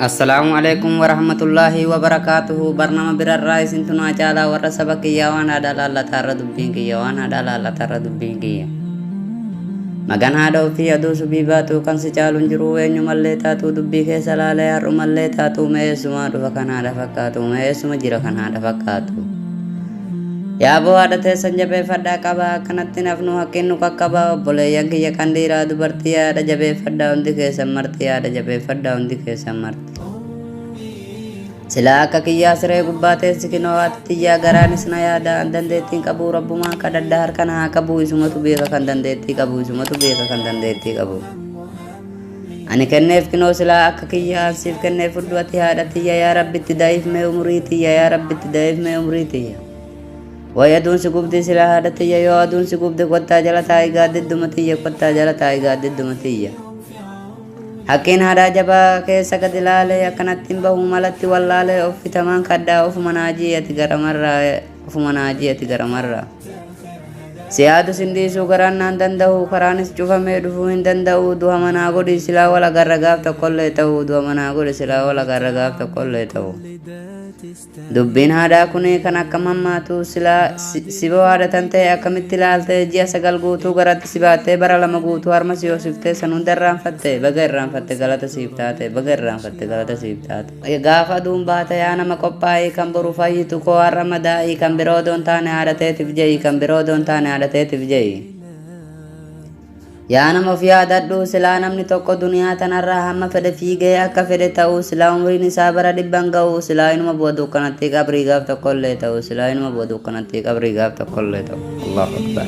Assalamualaikum warahmatullahi wabarakatuh. Barnama birarrai sintunu acala warra sabakiyyawan adalah Allah tarra dubbiin kiyyawan adalah Allah tarra dubbiin kiyya. Magan haadha ofii aduu subii baatu kan si caaluun jiru eenyumallee taatu dubbii keessa laalee har'umallee taatu me'eessumaa dhufa kan haadha fakkaatu me'eessuma jira kan haadha fakkaatu. Yaaboo haadha teessan jabeeffadhaa qaba akkanatti nafnu hakkiin nu qaqqaba obboleeyyan kiyya kan dhiiraa dubartii haadha jabeeffadhaa hundi keessan marti haadha jabeeffadhaa hundi keessan marti. Silaa akka kiyyaa siree gubbaa teessi kinoo haati xiyyaa garaanis na yaada an dandeettiin qabuu rabbumaan kadhadha harkana haa qabu isumatu beeka kan dandeettii qabu isumatu beeka kan dandeettii qabu. Ani kenneef kinoo silaa akka kiyyaa ansiif kenneef fudhu ati haadha xiyya yaa rabbitti daa'if mee umurii xiyya yaa rabbitti daa'if mee umurii xiyya. Way aduun si gubdi silaa haadha xiyya yoo aduun si gubdi kottaa jala taa'ii gaaddidduma xiyya kottaa jala taa'ii gaaddidduma xiyya. Hakkiin haadhaa jabaa keessa gad ilaalee akkanattiin bahuu malatti wallaalee uffitamaan kadhaa ofuma naajii ati garamarraa ofuma naajii ati garamarraa. Si yaadu sindiisuu garaan naan danda'u karaanis cufamee dhufuu hin danda'u du'a manaa godhi silaa wal agarra gaaf tokkollee ta'u du'a manaa godhi silaa wal agarra gaaf tokkollee ta'u. Dubbiin haadhaa kun kan akka mammaatu silaa siboo haadhatan ta'e akkamitti ilaaltee ji'a 9 guutuu garatti si baattee bara 2 guutuu harma si hoosiftee san hunda irraanfatte baga irraanfatte galata siif taate baga irraanfatte galata siif taate. Gaafa aduun baate yaa nama qophaa'ii kan boru fayyitu koo har'a madaa'ii kan biroo doon taane haadhateetiif jehi kan biroo doon taane haadhateetiif jehi. Yaa nama ofii yaadadhu silaa namni tokko duniyaa tanarraa hamma fedhe fiigee akka fedhe ta'u silaa umriin isaa bara 100 ga'u silaa inuma bu'a dukkanatti qabrii gaaf tokkollee ta'u silaa inuma bu'a dukkanatti qabrii gaaf tokkollee ta'u. Allahu akbar.